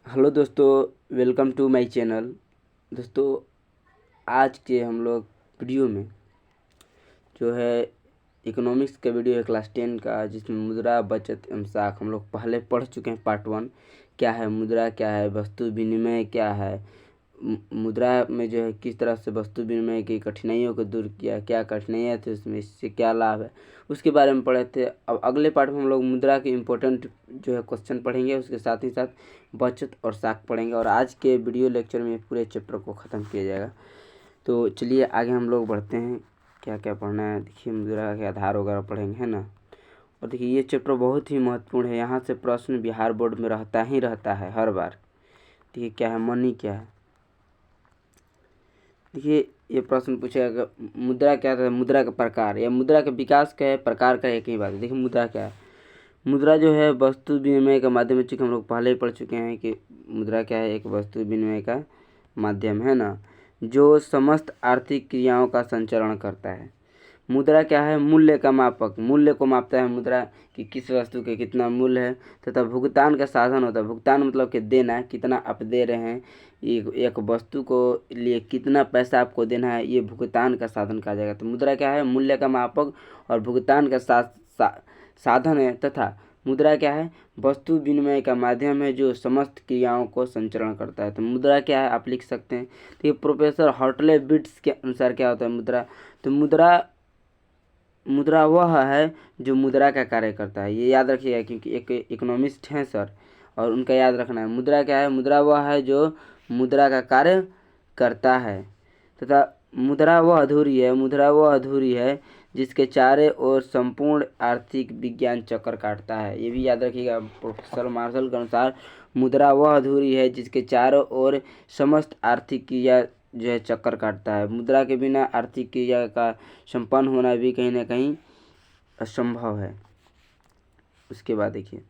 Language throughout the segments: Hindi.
हेलो दोस्तों, वेलकम टू माय चैनल। दोस्तों, आज के हम लोग वीडियो में जो है इकोनॉमिक्स का वीडियो है क्लास 10 का, जिसमें मुद्रा, बचत एवं साख हम लोग पहले पढ़ चुके हैं। पार्ट 1 क्या है मुद्रा, क्या है वस्तु विनिमय, क्या है मुद्रा में जो है किस तरह से वस्तु विनिमय की कठिनाइयों को दूर किया, क्या कठिनाइयाँ थी उसमें, इससे क्या लाभ है, उसके बारे में पढ़े थे। अब अगले पार्ट में हम लोग मुद्रा के इम्पोर्टेंट जो है क्वेश्चन पढ़ेंगे, उसके साथ ही साथ बचत और साख पढ़ेंगे, और आज के वीडियो लेक्चर में पूरे चैप्टर को ख़त्म किया जाएगा। तो चलिए आगे हम लोग बढ़ते हैं। क्या क्या पढ़ना है देखिए, मुद्रा के आधार वगैरह पढ़ेंगे, है ना। और देखिए ये चैप्टर बहुत ही महत्वपूर्ण है, यहाँ से प्रश्न बिहार बोर्ड में रहता ही रहता है हर बार। देखिए क्या है मनी, क्या है। देखिए ये प्रश्न पूछेगा मुद्रा क्या है, मुद्रा का प्रकार या मुद्रा का विकास क्या है, प्रकार का एक ही बात है। देखिए मुद्रा क्या है, मुद्रा जो है वस्तु विनिमय का माध्यम है। चूँकि हम लोग पहले ही पढ़ चुके हैं कि मुद्रा क्या है, एक वस्तु विनिमय का माध्यम है ना, जो समस्त आर्थिक क्रियाओं का संचालन करता है। मुद्रा क्या है, मूल्य का मापक, मूल्य को मापता है मुद्रा कि किस वस्तु के कितना मूल्य है, तथा भुगतान का साधन होता है। भुगतान मतलब कि देना, कितना आप दे रहे हैं, एक वस्तु को लिए कितना पैसा आपको देना है, ये भुगतान का साधन कहा जाएगा। तो मुद्रा क्या है, मूल्य का मापक और भुगतान का साधन है। तथा मुद्रा क्या है, वस्तु विनिमय का माध्यम है जो समस्त क्रियाओं को संचरण करता है। तो मुद्रा क्या है आप लिख सकते हैं। तो ये प्रोफेसर हॉटले बिट्स के अनुसार क्या होता है मुद्रा। तो मुद्रा वह है जो मुद्रा का कार्य करता है। ये याद रखिएगा क्योंकि एक इकोनॉमिस्ट हैं सर, और उनका याद रखना है। मुद्रा क्या है, मुद्रा वह है जो मुद्रा का कार्य करता है। तथा मुद्रा वह अधूरी है, मुद्रा वह अधूरी है जिसके चारे ओर संपूर्ण आर्थिक विज्ञान चक्कर काटता है। ये भी याद रखिएगा प्रोफेसर मार्शल के अनुसार, मुद्रा वह अधूरी है जिसके चारों ओर समस्त आर्थिक क्रिया जो है चक्कर काटता है। मुद्रा के बिना आर्थिक क्रिया का संपन्न होना भी कहीं ना कहीं असंभव है। उसके बाद देखिए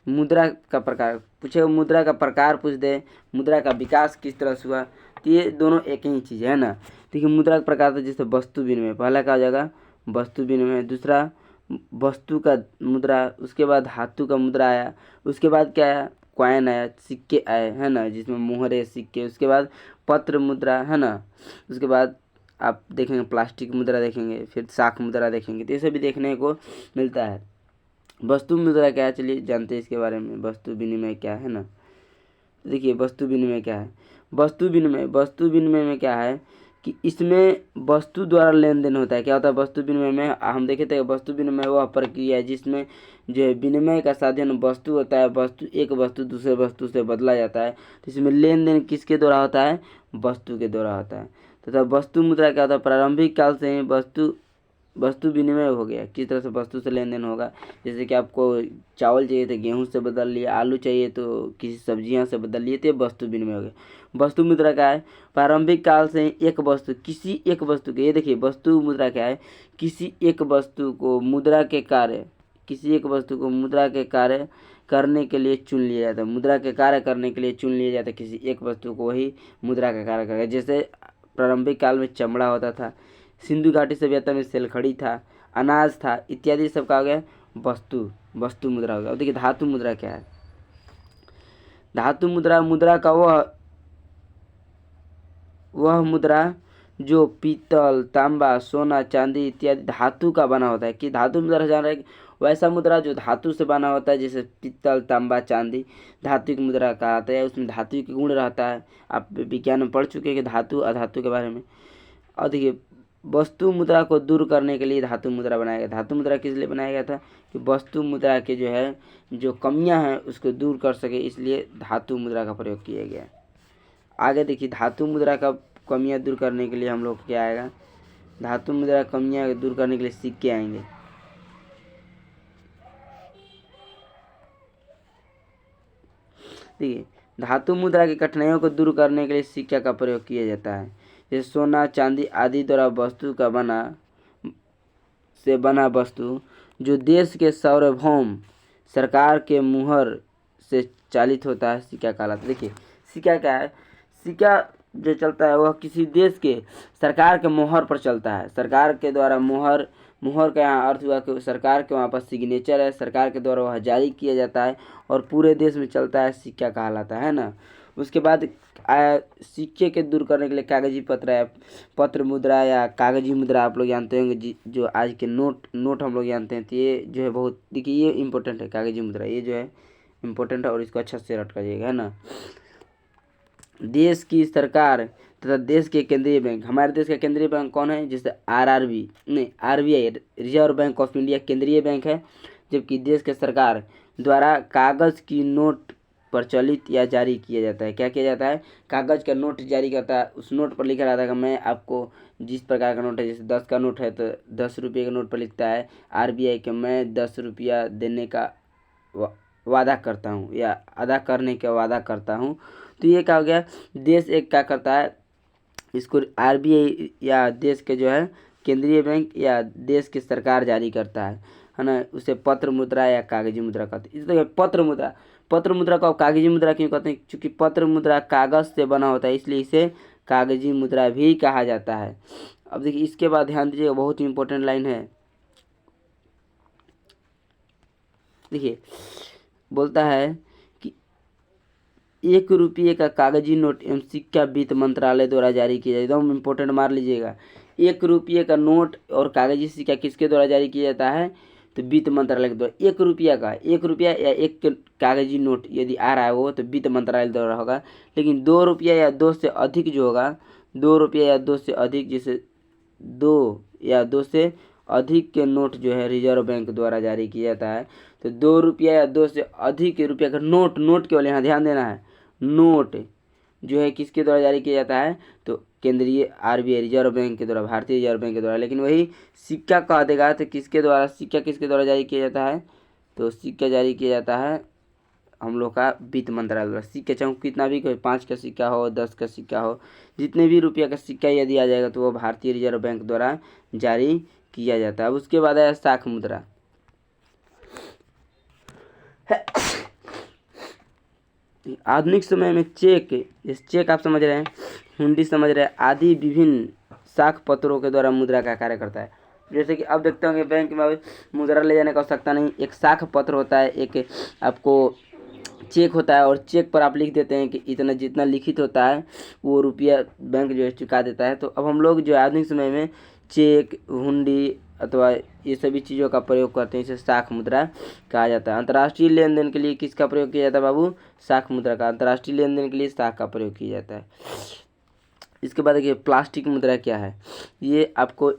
मुद्रा का प्रकार पूछे, मुद्रा का प्रकार पूछ दे, मुद्रा का विकास किस तरह से हुआ, तो ये दोनों एक ही चीज़ है ना। देखिए मुद्रा का प्रकार था जैसे वस्तु विनिमय, पहला कहा जाएगा वस्तु विनिमय, दूसरा वस्तु का मुद्रा, उसके बाद धातु का मुद्रा आया, उसके बाद क्या आया, कॉइन आया, सिक्के आए, है ना, जिसमें मोहरे सिक्के, उसके बाद पत्र मुद्रा, है ना, उसके बाद आप देखेंगे प्लास्टिक मुद्रा देखेंगे, फिर शाख मुद्रा देखेंगे, तो ये सब भी देखने को मिलता है। वस्तु मुद्रा क्या है चलिए जानते हैं इसके बारे में। वस्तु विनिमय क्या है ना, देखिए वस्तु विनिमय क्या है। वस्तु विनिमय में क्या है कि इसमें वस्तु द्वारा लेन देन होता है। क्या होता है वस्तु विनिमय में, हम देखे थे वस्तु विनिमय वह प्रक्रिया है जिसमें जो है विनिमय का साधन वस्तु होता है, एक वस्तु दूसरे वस्तु से बदला जाता है। तो इसमें लेन देन किसके द्वारा होता है, वस्तु के द्वारा होता है। तथा वस्तु मुद्रा क्या होता है, प्रारंभिक काल से ही वस्तु विनिमय हो गया, किस तरह से वस्तु से लेन देन होगा। जैसे कि आपको चावल चाहिए तो गेहूं से बदल लिया, आलू चाहिए तो किसी सब्जियां से बदल लिए, तो वस्तु विनिमय हो गया। वस्तु मुद्रा क्या है, प्रारंभिक काल से एक वस्तु, किसी एक वस्तु के, ये देखिए वस्तु मुद्रा क्या है, किसी एक वस्तु को मुद्रा के कार्य, किसी एक वस्तु को मुद्रा के कार्य करने के लिए चुन लिया जाता है। मुद्रा के कार्य करने के लिए चुन लिया जाता है किसी एक वस्तु को, वही मुद्रा का कार्य करेगा। जैसे प्रारंभिक काल में चमड़ा होता था, सिंधु घाटी सभ्यता में सेलखड़ी था, अनाज था, इत्यादि सब का हो गया वस्तु मुद्रा हो गया। और देखिए धातु मुद्रा क्या है, धातु मुद्रा, मुद्रा का वह मुद्रा जो पीतल, तांबा, सोना, चांदी इत्यादि धातु का बना होता है। कि धातु मुद्रा जान रहे हैं, वैसा मुद्रा जो धातु से बना होता है, जैसे पीतल, तांबा, चांदी धातु की मुद्रा कहलाता है। उसमें धातु के गुण रहता है, आप विज्ञान में पढ़ चुके हैं कि धातु अधातु के बारे में। और देखिए वस्तु मुद्रा को दूर करने के लिए धातु मुद्रा बनाया गया। धातु मुद्रा किस लिए बनाया गया था कि वस्तु मुद्रा के जो है जो कमियां हैं उसको दूर कर सके, इसलिए धातु मुद्रा का प्रयोग किया गया। आगे देखिए धातु मुद्रा का कमियां दूर करने के लिए हम लोग क्या आएगा, धातु मुद्रा कमियां दूर करने के लिए सिक्के आएंगे। देखिए धातु मुद्रा की कठिनाइयों को दूर करने के लिए सिक्का का प्रयोग किया जाता है। जैसे सोना, चांदी आदि द्वारा वस्तु का बना वस्तु जो देश के सार्वभौम सरकार के मुहर से चालित होता है, सिक्का कहलाता है। देखिए सिक्का क्या है, सिक्का जो चलता है वह किसी देश के सरकार के मुहर पर चलता है, सरकार के द्वारा मुहर का यहाँ अर्थ हुआ कि सरकार के वहाँ पर सिग्नेचर है, सरकार के द्वारा वह जारी किया जाता है और पूरे देश में चलता है, सिक्का कहलाता है ना। उसके बाद सिक्के के दूर करने के लिए कागजी पत्र है, पत्र मुद्रा या कागजी मुद्रा आप लोग जानते होंगे, जो आज के नोट हम लोग जानते हैं। तो ये जो है बहुत, देखिए ये इम्पोर्टेंट है, कागजी मुद्रा ये जो है इम्पोर्टेंट है और इसको अच्छा से रट करिएगा, है ना। देश की सरकार तथा देश के केंद्रीय बैंक, हमारे देश का केंद्रीय बैंक कौन है, जैसे आरआरबी नहीं RBI, reserve bank of India केंद्रीय बैंक है। जबकि देश के सरकार द्वारा कागज़ की नोट प्रचलित या जारी किया जाता है। क्या किया जाता है, कागज़ का नोट जारी करता है, उस नोट पर लिखा रहता है कि मैं आपको जिस प्रकार का नोट है, जैसे 10 का नोट है तो 10 रुपये के नोट पर लिखता है आरबीआई कि मैं 10 रुपया देने का वादा करता हूँ या अदा करने का वादा करता हूँ। तो ये क्या हो गया, देश एक क्या करता है, इसको आरबीआई या देश के जो है केंद्रीय बैंक या देश की सरकार जारी करता है ना। उसे पत्र मुद्रा या कागजी मुद्रा कहते हैं। इस तरह पत्र मुद्रा को कागजी मुद्रा क्यों कहते हैं, क्योंकि पत्र मुद्रा कागज़ से बना होता है, इसलिए इसे कागजी मुद्रा भी कहा जाता है। अब देखिए इसके बाद ध्यान दीजिएगा, बहुत ही इंपॉर्टेंट लाइन है। देखिए बोलता है कि 1 रुपये का कागजी नोट एवं सिक्का वित्त मंत्रालय द्वारा जारी किया जाता है। एकदम इम्पोर्टेंट मार लीजिएगा, 1 रुपये का नोट और कागजी सिक्का किसके द्वारा जारी किया जाता है, तो वित्त मंत्रालय के द्वारा। 1 रुपया या एक कागजी नोट यदि आ रहा है वो तो वित्त मंत्रालय द्वारा होगा। लेकिन 2 रुपया या 2 से अधिक जो होगा, 2 रुपया या 2 से अधिक, जैसे 2 या 2 से अधिक के नोट जो है रिजर्व बैंक द्वारा जारी किया जाता है। तो 2 रुपया या 2 से अधिक रुपया का नोट केवल यहाँ ध्यान देना है, नोट जो है किसके द्वारा जारी किया जाता है, तो केंद्रीय आरबीआई रिजर्व बैंक के द्वारा, भारतीय रिजर्व बैंक के द्वारा। लेकिन वही सिक्का कह देगा तो किसके द्वारा, सिक्का किसके द्वारा जारी किया जाता है, तो सिक्का जारी किया जाता है हम लोग का वित्त मंत्रालय द्वारा। सिक्का चाहे कितना भी, कोई 5 का सिक्का हो, 10 का सिक्का हो, जितने भी रुपया का सिक्का यदि आ जाएगा तो वो भारतीय रिजर्व बैंक द्वारा जारी किया जाता है। उसके बाद आया साख मुद्रा। आधुनिक समय में चेक आप समझ रहे हैं, हुंडी समझ रहे हैं, आदि विभिन्न साख पत्रों के द्वारा मुद्रा का कार्य करता है। जैसे कि अब देखते होंगे बैंक में मुद्रा ले जाने की आवश्यकता नहीं, एक साख पत्र होता है, एक आपको चेक होता है और चेक पर आप लिख देते हैं कि इतना, जितना लिखित होता है वो रुपया बैंक जो है चुका देता है। तो अब हम लोग जो आधुनिक समय में चेक, हुंडी अथवा ये सभी चीज़ों का प्रयोग करते हैं, इसे साख मुद्रा कहा जाता है। अंतर्राष्ट्रीय लेन देन के लिए किसका प्रयोग किया जाता है बाबू, साख मुद्रा का। अंतर्राष्ट्रीय लेन देन के लिए साख का प्रयोग किया जाता है। इसके बाद देखिए प्लास्टिक मुद्रा क्या है, ये आपको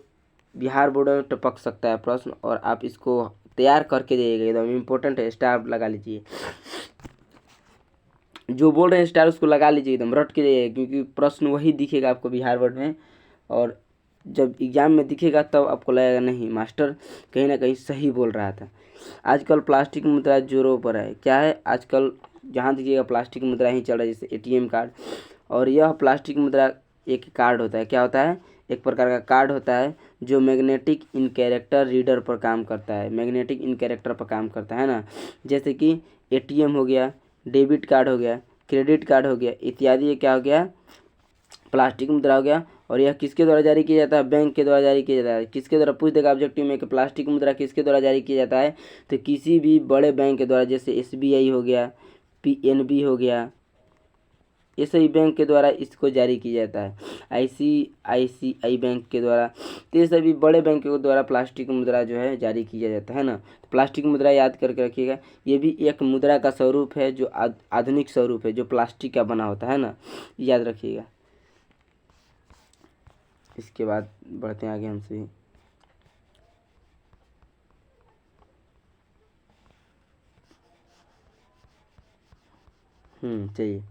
बिहार बोर्ड में टपक सकता है प्रश्न, और आप इसको तैयार करके जाइएगा, एकदम इम्पोर्टेंट है, स्टार लगा लीजिए। जो बोल रहे हैं स्टार उसको लगा लीजिए, एकदम रट के जाइए, क्योंकि प्रश्न वही दिखेगा आपको बिहार बोर्ड में, और जब एग्जाम में दिखेगा तब आपको लगेगा नहीं मास्टर कहीं ना कहीं सही बोल रहा था। आजकल प्लास्टिक मुद्रा जोरों पर है। क्या है, आजकल जहाँ देखिएगा प्लास्टिक मुद्रा ही चल रहा है, जैसे एटीएम कार्ड। और यह प्लास्टिक मुद्रा एक कार्ड होता है, क्या होता है, एक प्रकार का कार्ड होता है जो मैग्नेटिक इन कैरेक्टर रीडर पर काम करता है, मैग्नेटिक इन कैरेक्टर पर काम करता है ना। जैसे कि एटीएम हो गया, डेबिट कार्ड हो गया, क्रेडिट कार्ड हो गया इत्यादि, ये क्या हो गया, प्लास्टिक मुद्रा हो गया। और यह किसके द्वारा जारी किया जाता है, बैंक के द्वारा जारी किया जाता है। किसके द्वारा, पूछ देगा ऑब्जेक्टिव में कि प्लास्टिक मुद्रा किसके द्वारा जारी किया जाता है, तो किसी भी बड़े बैंक के द्वारा, जैसे एसबीआई हो गया, पीएनबी हो गया, ये सभी बैंक के द्वारा इसको जारी किया जाता है। आईसीआईसीआई बैंक के द्वारा, तो ये सभी बड़े बैंक के द्वारा प्लास्टिक मुद्रा जो है जारी किया जाता है ना। तो प्लास्टिक मुद्रा याद करके रखिएगा, ये भी एक मुद्रा का स्वरूप है, जो आधुनिक स्वरूप है, जो प्लास्टिक का बना होता है ना, याद रखिएगा। इसके बाद बढ़ते हैं आगे हमसे। चाहिए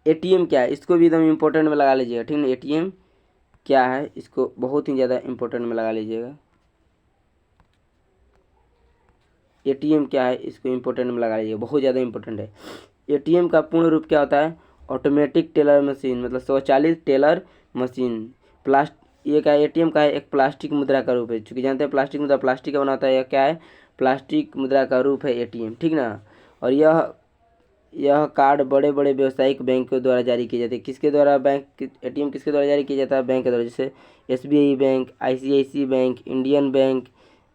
एटीएम क्या है, इसको भी एकदम इम्पोर्टेंट में लगा लीजिएगा, ठीक है। एटीएम क्या है, इसको बहुत ही ज़्यादा इम्पोर्टेंट में लगा लीजिएगा। एटीएम क्या है, इसको इम्पोर्टेंट में लगा लीजिएगा, बहुत ज़्यादा इम्पोर्टेंट है। एटीएम का पूर्ण रूप क्या होता है, ऑटोमेटिक टेलर मशीन, मतलब स्वचालित टेलर मशीन। ये क्या है, एटीएम का है एक प्लास्टिक मुद्रा का रूप है, चूँकि जानते हैं प्लास्टिक मुद्रा प्लास्टिक का बना होता है, यह क्या है, प्लास्टिक मुद्रा का रूप है एटीएम, ठीक ना। और यह कार्ड बड़े बड़े व्यावसायिक बैंकों द्वारा जारी किए जाते हैं। किसके द्वारा, बैंक एटीएम किसके द्वारा जारी किया जाता है, बैंक के द्वारा, जैसे SBI bank, ICICI bank, Indian bank,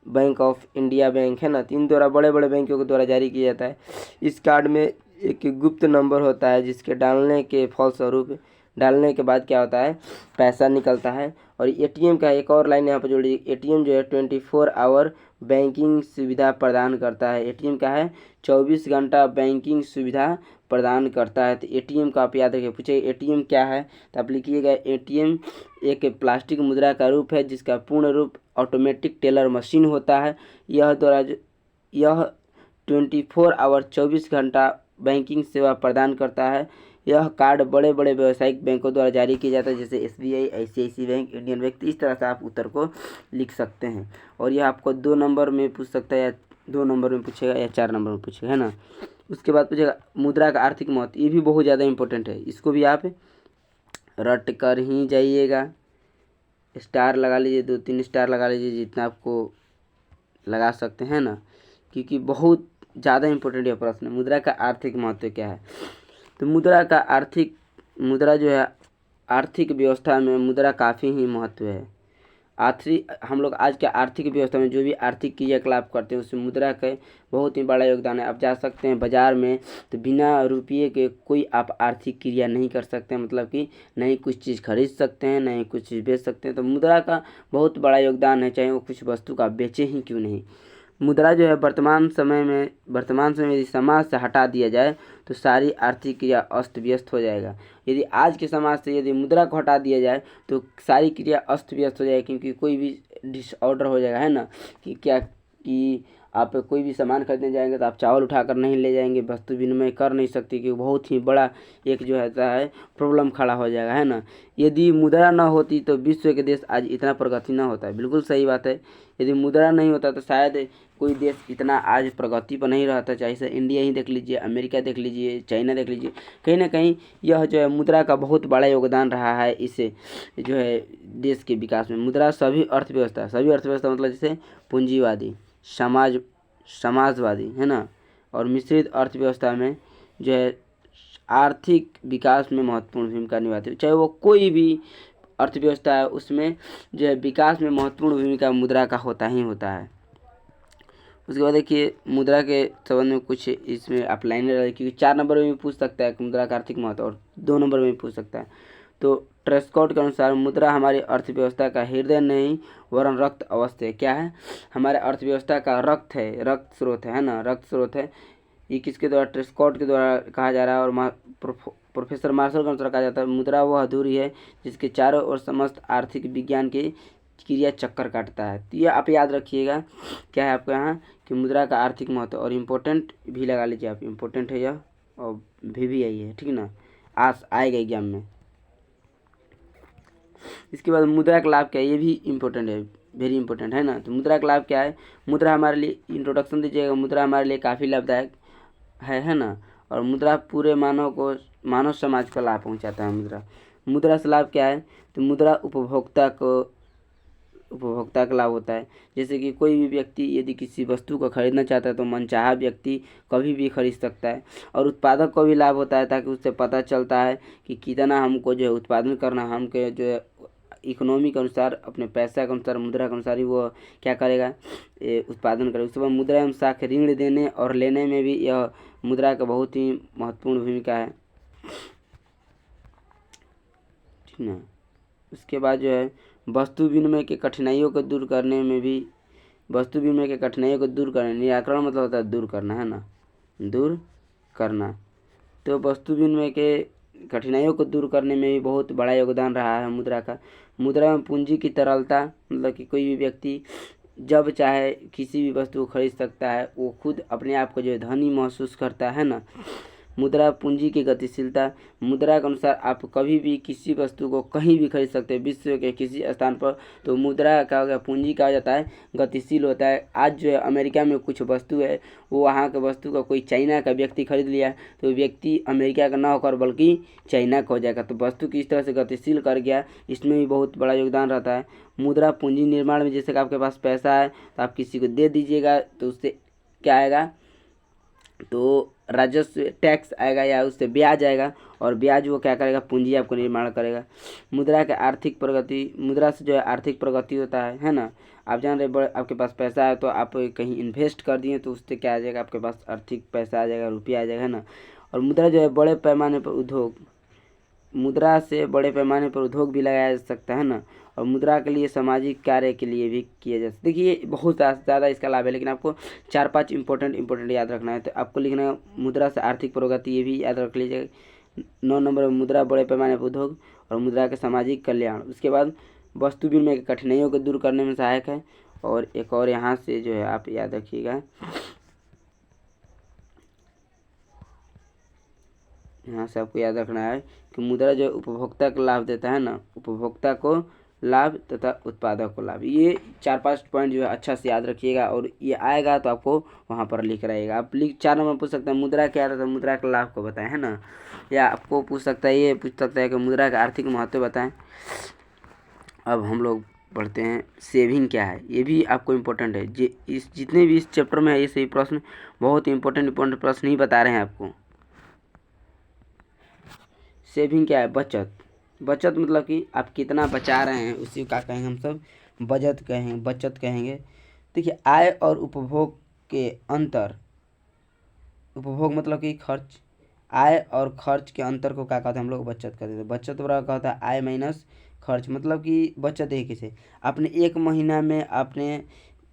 bank of India bank है ना, तो इन द्वारा बड़े बड़े बैंकों के द्वारा जारी किया जाता है। इस कार्ड में एक गुप्त नंबर होता है जिसके डालने के फलस्वरूप डालने के बाद क्या होता है, पैसा निकलता है। और एटीएम का एक और लाइन यहाँ पर जोड़ लीजिए, एटीएम जो है 24 आवर बैंकिंग सुविधा प्रदान करता है। एटीएम का है 24 घंटा बैंकिंग सुविधा प्रदान करता है। तो एटीएम का आप याद रखिए, पूछे एटीएम क्या है तो आप लिखिएगा एटीएम एक प्लास्टिक मुद्रा का रूप है जिसका पूर्ण रूप ऑटोमेटिक टेलर मशीन होता है। यह 24 आवर 24 घंटा बैंकिंग सेवा प्रदान करता है। यह कार्ड बड़े बड़े व्यावसायिक बैंकों द्वारा जारी किया जाता है जैसे SBI, ICICI bank, Indian bank. तो इस तरह से आप उत्तर को लिख सकते हैं। और यह आपको 2 नंबर में पूछ सकता है, या 2 नंबर में पूछेगा या 4 नंबर में पूछेगा, है ना। उसके बाद पूछेगा मुद्रा का आर्थिक महत्व, ये भी बहुत ज़्यादा इंपॉर्टेंट है, इसको भी आप रट कर ही जाइएगा। स्टार लगा लीजिए, 2-3 स्टार लगा लीजिए जितना आपको लगा सकते हैं ना, क्योंकि बहुत ज़्यादा इंपॉर्टेंट यह प्रश्न है। मुद्रा का आर्थिक महत्व क्या है, तो मुद्रा जो है आर्थिक व्यवस्था में मुद्रा काफ़ी ही महत्व है। हम लोग आज के आर्थिक व्यवस्था में जो भी आर्थिक क्रियाकलाप करते हैं उसमें मुद्रा का बहुत ही बड़ा योगदान है। आप जा सकते हैं बाज़ार में तो बिना रुपये के कोई आप आर्थिक क्रिया नहीं कर सकते हैं, मतलब कि नहीं कुछ चीज़ खरीद सकते हैं, नहीं कुछ चीज़ बेच सकते हैं। तो मुद्रा का बहुत बड़ा योगदान है, चाहे वो कुछ वस्तु का बेचे ही क्यों नहीं। मुद्रा जो है वर्तमान समय में यदि समाज से हटा दिया जाए तो सारी आर्थिक क्रिया अस्त व्यस्त हो जाएगा। यदि आज के समाज से यदि मुद्रा को हटा दिया जाए तो सारी क्रिया अस्त व्यस्त हो जाएगी, क्योंकि कोई भी डिसऑर्डर हो जाएगा, है ना, कि आप कोई भी सामान खरीदने जाएंगे तो आप चावल उठाकर नहीं ले जाएंगे, वस्तु विनिमय कर नहीं सकती, क्योंकि बहुत ही बड़ा एक जो है प्रॉब्लम खड़ा हो जाएगा, है ना। यदि मुद्रा न होती तो विश्व के देश आज इतना प्रगति न होता है। बिल्कुल सही बात है, यदि मुद्रा नहीं होता तो शायद कोई देश इतना आज प्रगति पर नहीं रहता। चाहे से इंडिया ही देख लीजिए, अमेरिका देख लीजिए, चाइना देख लीजिए, कहीं ना कहीं यह जो है मुद्रा का बहुत बड़ा योगदान रहा है इस जो है देश के विकास में। मुद्रा सभी अर्थव्यवस्था मतलब जैसे पूंजीवादी, समाजवादी, है ना, और मिश्रित अर्थव्यवस्था में जो है आर्थिक विकास में महत्वपूर्ण भूमिका निभाती है। चाहे वो कोई भी अर्थव्यवस्था है उसमें जो है विकास में महत्वपूर्ण भूमिका मुद्रा का होता ही होता है। उसके बाद देखिए मुद्रा के संबंध में कुछ इसमें आप लाइनें रहे, क्योंकि 4 नंबर में भी पूछ सकता है कि मुद्रा का आर्थिक महत्व, और 2 नंबर में भी पूछ सकता है। तो ट्रेस्कोट के अनुसार मुद्रा हमारी अर्थव्यवस्था का हृदय नहीं वरन रक्त अवस्था है। क्या है, हमारे अर्थव्यवस्था का रक्त स्रोत है ना, रक्त स्रोत है। ये किसके द्वारा, ट्रेस्कोट के द्वारा कहा जा रहा है। और प्रोफेसर मार्शल के अनुसार कहा जाता है मुद्रा वह अधूरी है जिसके चारों ओर समस्त आर्थिक विज्ञान के क्रिया चक्कर काटता है। तो ये आप याद रखिएगा क्या है आपके यहाँ कि मुद्रा का आर्थिक महत्व, और इम्पोर्टेंट भी लगा लीजिए आप, इम्पोर्टेंट है यह, और भी आई है, ठीक ना, आज आएगा एग्जाम में। इसके बाद मुद्रा का लाभ क्या है, ये भी इम्पोर्टेंट है, वेरी इंपॉर्टेंट, है ना। तो मुद्रा का लाभ क्या है, मुद्रा हमारे लिए, इंट्रोडक्शन दीजिएगा, मुद्रा हमारे लिए काफ़ी लाभदायक है ना। और मुद्रा पूरे मानव समाज को लाभ पहुंचाता है। मुद्रा से लाभ क्या है, तो मुद्रा उपभोक्ता का लाभ होता है। जैसे कि कोई भी व्यक्ति यदि किसी वस्तु को खरीदना चाहता है तो मनचाहा व्यक्ति कभी भी खरीद सकता है। और उत्पादक को भी लाभ होता है, ताकि उससे पता चलता है कि कितना हमको जो है उत्पादन करना, हमको जो है इकोनॉमी के अनुसार, अपने पैसा के अनुसार, मुद्रा के अनुसार ही वो क्या करेगा, उत्पादन करेगा। उसके बाद मुद्रा एवं साख ऋण देने और लेने में भी यह मुद्रा का बहुत ही महत्वपूर्ण भूमिका है, ठीक ना। उसके बाद जो है वस्तु विनिमय के कठिनाइयों को दूर करने, निराकरण मतलब होता है दूर करना, है ना, दूर करना। तो वस्तु विनिमय के कठिनाइयों को दूर करने में भी बहुत बड़ा योगदान रहा है मुद्रा का। मुद्रा में पूंजी की तरलता, मतलब कि कोई भी व्यक्ति जब चाहे किसी भी वस्तु को खरीद सकता है, वो खुद अपने आप को जो है धनी महसूस करता है ना। मुद्रा पूंजी की गतिशीलता, मुद्रा के अनुसार आप कभी भी किसी वस्तु को कहीं भी खरीद सकते हैं विश्व के किसी स्थान पर। तो मुद्रा का पूंजी कहा जाता है, गतिशील होता है। आज जो है अमेरिका में कुछ वस्तु है, वो वहाँ के वस्तु का कोई चाइना का व्यक्ति खरीद लिया, तो व्यक्ति अमेरिका का ना होकर बल्कि चाइना का हो जाएगा। तो वस्तु किस तरह से गतिशील कर गया, इसमें भी बहुत बड़ा योगदान रहता है। मुद्रा पूंजी निर्माण में, जैसे कि आपके पास पैसा है तो आप किसी को दे दीजिएगा तो उससे क्या आएगा, तो राजस्व टैक्स आएगा या उससे ब्याज आएगा, और ब्याज वो क्या करेगा, पूंजी आपको निर्माण करेगा। मुद्रा का आर्थिक प्रगति, मुद्रा से जो है आर्थिक प्रगति होता है ना। आप जान रहे बड़े आपके पास पैसा है तो आप कहीं इन्वेस्ट कर दिए तो उससे क्या आ जाएगा, आपके पास आर्थिक पैसा आ जाएगा, रुपया आ जाएगा, है ना। और मुद्रा जो है बड़े पैमाने पर उद्योग, मुद्रा से बड़े पैमाने पर उद्योग भी लगाया जा सकता है ना। और मुद्रा के लिए सामाजिक कार्य के लिए भी किया जा सकता है। देखिए बहुत ज़्यादा इसका लाभ है, लेकिन आपको 4-5 इंपॉर्टेंट याद रखना है। तो आपको लिखना है मुद्रा से आर्थिक प्रगति, ये भी याद रख लीजिएगा। 9 नंबर मुद्रा बड़े पैमाने पर उद्योग और मुद्रा के सामाजिक कल्याण। उसके बाद वस्तु विनिमय की कठिनाइयों को दूर करने में सहायक है। और एक और यहाँ से जो है आप याद रखिएगा, यहाँ से आपको याद रखना है कि मुद्रा जो उपभोक्ता को लाभ देता है ना, उपभोक्ता को लाभ तथा उत्पादक को लाभ। ये 4-5 पॉइंट जो है अच्छा से याद रखिएगा, और ये आएगा तो आपको वहाँ पर लिख रहेगा। आप 4 नंबर पूछ सकते हैं मुद्रा क्या है, तो मुद्रा का लाभ को बताएं, है ना। या आपको पूछ सकता है, ये पूछ सकता है कि मुद्रा का आर्थिक महत्व बताएं। अब हम लोग पढ़ते हैं सेविंग क्या है, ये भी आपको इम्पोर्टेंट है। जितने भी इस चैप्टर में है ये सही प्रश्न, बहुत इंपॉर्टेंट प्रश्न ही बता रहे हैं आपको। सेविंग क्या है, बचत। बचत मतलब कि आप कितना बचा रहे हैं, उसी का कहेंगे हम सब बचत कहेंगे, बचत कहेंगे। देखिए आय और उपभोग के अंतर, उपभोग मतलब कि खर्च, आय और खर्च के अंतर को क्या कहते हैं हम लोग, बचत कहते हैं। बचत बराबर क्या होता है, आय माइनस खर्च। मतलब कि बचत है किसे, आपने 1 महीना में आपने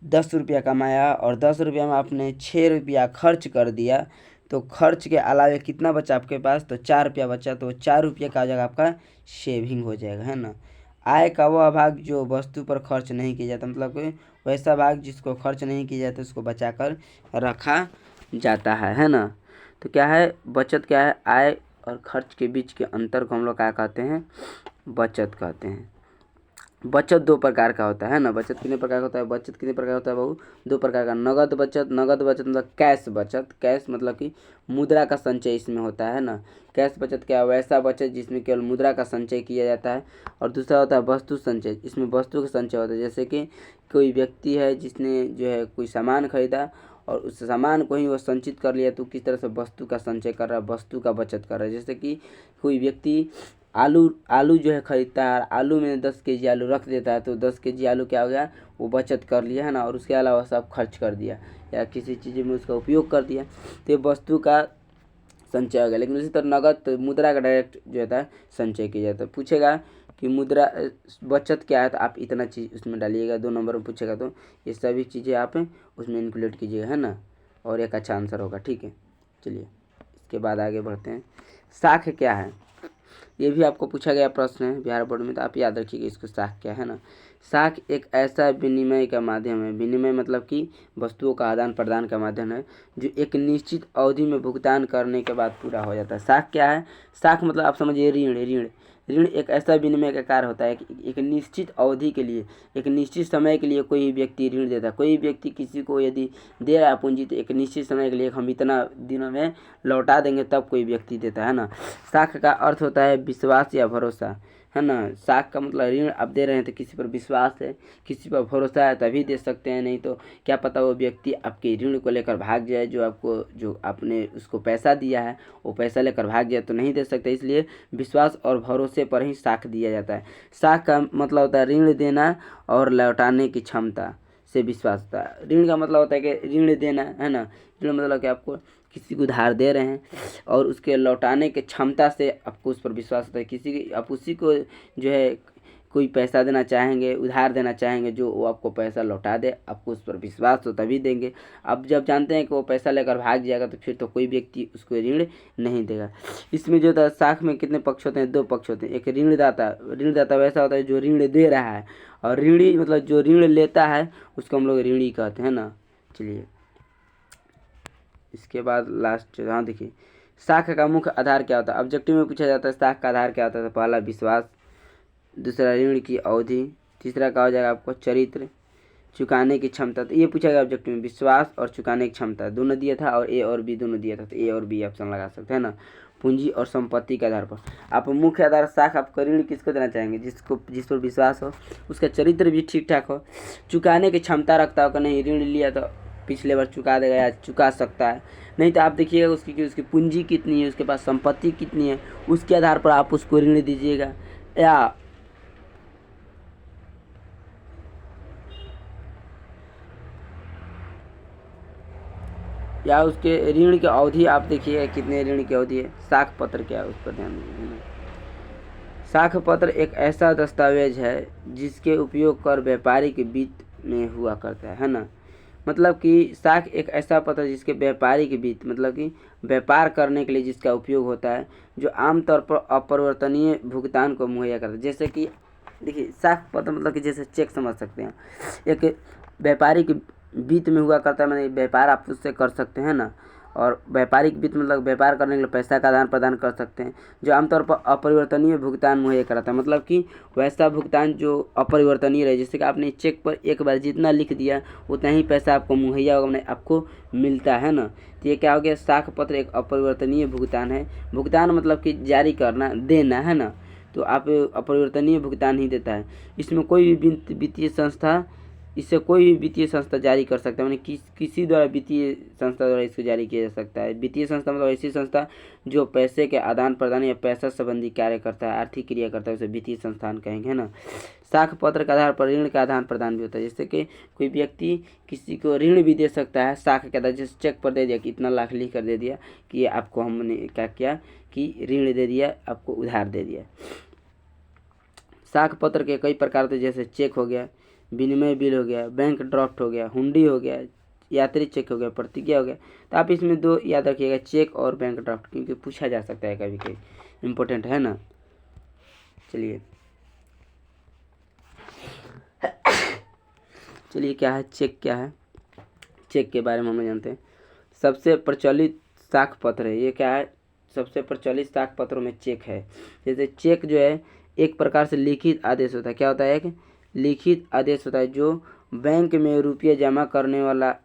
10 रुपया कमाया और 10 रुपया में आपने 6 रुपया खर्च कर दिया, तो खर्च के अलावे कितना बचा आपके पास, तो 4 रुपया बचा, तो 4 रुपये का हो जाएगा आपका सेविंग हो जाएगा, है ना। आय का वह भाग जो वस्तु पर खर्च नहीं किया जाता, मतलब कि वैसा भाग जिसको खर्च नहीं किया जाता उसको बचा कर रखा जाता है ना। तो क्या है बचत, क्या है, आय और खर्च के बीच के अंतर को हम लोग क्या कहते हैं, बचत कहते हैं। बचत 2 प्रकार का होता है ना। बचत कितने प्रकार का होता है, बचत कितने प्रकार का होता है बहू, 2 प्रकार का। नगद बचत, नगद बचत मतलब कैश बचत, कैश मतलब कि मुद्रा का संचय इसमें होता है ना। कैश बचत क्या है, वैसा बचत जिसमें केवल मुद्रा का संचय किया जाता है। और दूसरा होता है वस्तु संचय, इसमें वस्तु का संचय होता है। जैसे कि कोई व्यक्ति है जिसने जो है कोई सामान खरीदा और उस सामान को ही वो संचित कर लिया, तो किस तरह से वस्तु का संचय कर रहा है, वस्तु का बचत कर रहा है। जैसे कि कोई व्यक्ति आलू जो है खरीदता है, आलू में 10 केजी आलू रख देता है, तो 10 केजी आलू क्या हो गया, वो बचत कर लिया, है ना। और उसके अलावा सब खर्च कर दिया या किसी चीज़ में उसका उपयोग कर दिया, तो ये वस्तु का संचय हो गया। लेकिन उसी तरह नगद तो मुद्रा का डायरेक्ट जो होता है संचय किया जाता है। पूछेगा कि मुद्रा बचत क्या है, तो आप इतना चीज़ उसमें डालिएगा। 2 नंबर में पूछेगा तो ये सभी चीज़ें आप उसमें इंक्लूड कीजिएगा, है ना, और एक अच्छा आंसर होगा, ठीक है। चलिए इसके बाद आगे बढ़ते हैं। साख क्या है, ये भी आपको पूछा गया प्रश्न है बिहार बोर्ड में, तो आप याद रखिएगा इसको, साख क्या है ना। साख एक ऐसा विनिमय का माध्यम है, विनिमय मतलब कि वस्तुओं का आदान प्रदान का माध्यम है, जो एक निश्चित अवधि में भुगतान करने के बाद पूरा हो जाता है। साख क्या है, साख मतलब आप समझिए ऋण। ऋण ऋण एक ऐसा विनिमय का कार्य होता है कि एक निश्चित अवधि के लिए, एक निश्चित समय के लिए कोई व्यक्ति ऋण देता है। कोई व्यक्ति किसी को यदि दे रहा है पूंजी, तो एक निश्चित समय के लिए हम इतना दिनों में लौटा देंगे, तब कोई व्यक्ति देता है ना। साख का अर्थ होता है विश्वास या भरोसा, है ना। साख का मतलब ऋण आप दे रहे हैं तो किसी पर विश्वास है, किसी पर भरोसा है तभी दे सकते हैं, नहीं तो क्या पता वो व्यक्ति आपके ऋण को लेकर भाग जाए, जो आपने उसको पैसा दिया है वो पैसा लेकर भाग जाए तो नहीं दे सकते। इसलिए विश्वास और भरोसे पर ही साख दिया जाता है। साख का मतलब होता है ऋण देना और लौटाने की क्षमता से विश्वास होता है। ऋण का मतलब होता है कि ऋण देना, है ना। ऋण मतलब कि आपको किसी को उधार दे रहे हैं और उसके लौटाने की क्षमता से आपको उस पर विश्वास होता है। आप उसी को जो है कोई पैसा देना चाहेंगे, उधार देना चाहेंगे, जो वो आपको पैसा लौटा दे, आपको उस पर विश्वास हो तभी देंगे। अब जब जानते हैं कि वो पैसा लेकर भाग जाएगा, तो फिर तो कोई व्यक्ति उसको ऋण नहीं देगा। इसमें जो था साख में कितने पक्ष होते हैं, 2 पक्ष होते हैं। एक ऋणदाता, ऋणदाता वैसा होता है जो ऋण दे रहा है, और ऋणी मतलब जो ऋण लेता है उसको हम लोग ऋणी कहते हैं ना। चलिए इसके बाद लास्ट, हाँ देखिए साख का मुख्य आधार क्या होता है। ऑब्जेक्टिव में पूछा जाता है साख का आधार क्या होता है। पहला विश्वास, दूसरा ऋण की अवधि, तीसरा क्या हो जाएगा आपको चरित्र, चुकाने की क्षमता। तो ये पूछा गया ऑब्जेक्टिव में, विश्वास और चुकाने की क्षमता दोनों दिया था, और ए और बी दोनों दिया था, तो ए और बी ऑप्शन लगा सकते हैं ना। पूंजी और संपत्ति के आधार पर आप मुख्य आधार साख आपका ऋण किसको देना चाहेंगे, जिस पर विश्वास हो, उसका चरित्र भी ठीक ठाक हो, चुकाने की क्षमता रखता हो कि नहीं ऋण लिया तो पिछले बार चुका देगा या चुका सकता है। नहीं तो आप देखिएगा उसकी पूंजी कितनी है, उसके पास संपत्ति कितनी है, उसके आधार पर आप उसको ऋण दीजिएगा। या क्या उसके ऋण की अवधि आप देखिए कितने ऋण की अवधि है। साख पत्र क्या है उस पर ध्यान दीजिए। साख पत्र एक ऐसा दस्तावेज है जिसके उपयोग कर व्यापारी के वित्त में हुआ करता है ना। मतलब कि साख एक ऐसा पत्र जिसके व्यापारी के वित्त मतलब कि व्यापार करने के लिए जिसका उपयोग होता है, जो आमतौर पर अपरिवर्तनीय भुगतान को मुहैया करता है। जैसे कि देखिए साख पत्र मतलब कि जैसे चेक समझ सकते हैं, एक व्यापारी के वित्त में हुआ करता है, मैंने व्यापार आप उससे कर सकते हैं ना। और व्यापारिक वित्त मतलब व्यापार करने के लिए पैसा का आदान प्रदान कर सकते हैं, जो आमतौर पर अपरिवर्तनीय भुगतान मुहैया कराता है। मतलब कि वैसा भुगतान जो अपरिवर्तनीय रहे, जैसे कि आपने चेक पर एक बार जितना लिख दिया उतना ही पैसा आपको मुहैया होगा, आपको मिलता है ना। तो ये क्या हो गया, साख पत्र एक अपरिवर्तनीय भुगतान है। भुगतान मतलब कि जारी करना, देना है ना। तो आप अपरिवर्तनीय भुगतान ही देता है। इसमें कोई भी वित्तीय संस्था, इससे कोई भी वित्तीय संस्था जारी कर सकता है, मैंने किसी द्वारा वित्तीय संस्था द्वारा इसको जारी किया जा सकता है। वित्तीय संस्था मतलब ऐसी संस्था जो पैसे के आदान प्रदान या पैसा संबंधी कार्य करता है, आर्थिक क्रिया करता है, उसे वित्तीय संस्थान कहेंगे, है ना। साख पत्र के आधार पर ऋण का आदान प्रदान भी होता है। जैसे कि कोई व्यक्ति किसी को ऋण भी दे सकता है साख के आधार, जैसे चेक पर दे दिया कि इतना लाख लिख कर दे दिया कि ये आपको हमने क्या किया कि ऋण दे दिया, आपको उधार दे दिया। साख पत्र के कई प्रकार थे, जैसे चेक हो गया, विनिमय बिल हो गया, बैंक ड्राफ्ट हो गया, हुंडी हो गया, यात्री चेक हो गया, प्रतिज्ञा हो गया। तो आप इसमें दो याद रखिएगा, चेक और बैंक ड्राफ्ट, क्योंकि पूछा जा सकता है कभी कभी, इम्पोर्टेंट है ना। चलिए क्या है चेक, क्या है चेक के बारे में हम जानते हैं। सबसे प्रचलित साख पत्र है ये, क्या है, सबसे प्रचलित साख पत्रों में चेक है। जैसे चेक जो है एक प्रकार से लिखित आदेश होता है। क्या होता है, एक लिखित आदेश होता है जो बैंक में रुपये जमा करने वाला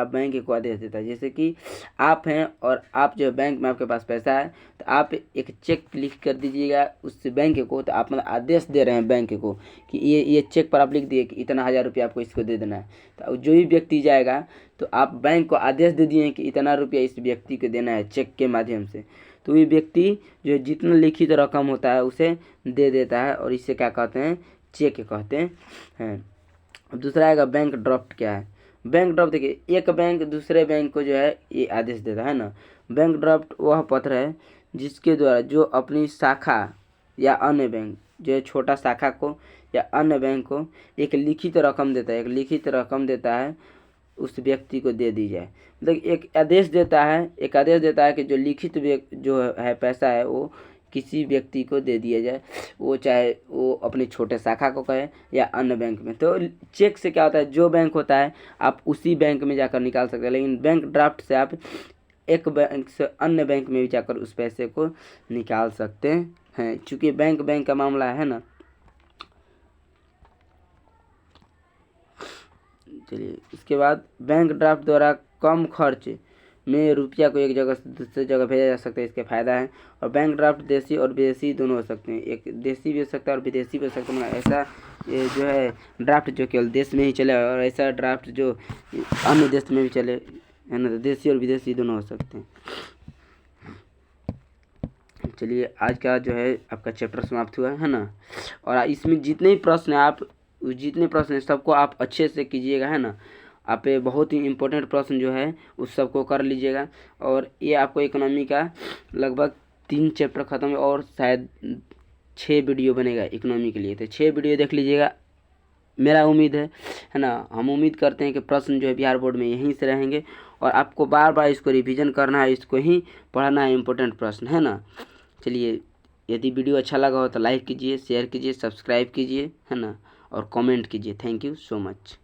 बैंक को आदेश देता है। जैसे कि आप हैं और आप जो बैंक में आपके पास पैसा है, तो आप एक चेक लिख कर दीजिएगा उस बैंक को, तो आप मतलब आदेश दे रहे हैं बैंक को कि ये चेक पर आप लिख दिए कि इतना 1000 रुपया आपको इसको दे देना है। तो जो भी व्यक्ति जाएगा तो आप बैंक को आदेश दे दिए कि इतना रुपया इस व्यक्ति को देना है चेक के माध्यम से। तो ये व्यक्ति जो जितना लिखित रकम होता है उसे दे देता है, और इसे क्या कहते हैं, चेक कहते हैं। अब दूसरा आएगा बैंक ड्राफ्ट। क्या है बैंक ड्राफ्ट, देखिए एक बैंक दूसरे बैंक को जो है ये आदेश देता है ना। बैंक ड्राफ्ट वह पत्र है जिसके द्वारा जो अपनी शाखा या अन्य बैंक, जो छोटा शाखा को या अन्य बैंक को एक लिखित रकम देता है, एक लिखित रकम देता है उस व्यक्ति को दे दी जाए। मतलब एक आदेश देता है कि जो लिखित जो है पैसा है वो किसी व्यक्ति को दे दिया जाए, वो चाहे वो अपनी छोटे शाखा को कहे या अन्य बैंक में। तो चेक से क्या होता है, जो बैंक होता है आप उसी बैंक में जाकर निकाल सकते हैं, लेकिन बैंक ड्राफ्ट से आप एक बैंक से अन्य बैंक में भी जाकर उस पैसे को निकाल सकते हैं, चूँकि बैंक का मामला है ना। चलिए इसके बाद बैंक ड्राफ्ट द्वारा कम खर्च में रुपया को एक जगह से दूसरी जगह भेजा जा सकता है, इसके फायदा है। और बैंक ड्राफ्ट देसी और विदेशी दोनों हो सकते हैं, एक देशी भी हो सकता है और विदेशी भी हो सकता है। ऐसा ये जो है ड्राफ्ट जो केवल देश में ही चले, और ऐसा ड्राफ्ट जो अन्य देश में भी चले, है ना। तो देशी और विदेशी दोनों हो सकते हैं। चलिए आज का जो है आपका चैप्टर समाप्त हुआ है ना। और इसमें जितने प्रश्न हैं सबको आप अच्छे से कीजिएगा, है ना। आप बहुत ही इम्पोर्टेंट प्रश्न जो है उस सबको कर लीजिएगा। और ये आपको इकोनॉमी का लगभग 3 चैप्टर ख़त्म है, और शायद 6 वीडियो बनेगा इकोनॉमी के लिए। तो 6 वीडियो देख लीजिएगा, मेरा उम्मीद है ना। हम उम्मीद करते हैं कि प्रश्न जो है बिहार बोर्ड में यहीं से रहेंगे, और आपको बार बार इसको रिवीजन करना है, इसको ही पढ़ना है, इम्पोर्टेंट प्रश्न है ना। चलिए यदि वीडियो अच्छा लगा हो तो लाइक कीजिए, शेयर कीजिए, सब्सक्राइब कीजिए, है ना, और कमेंट कीजिए। Thank you so much.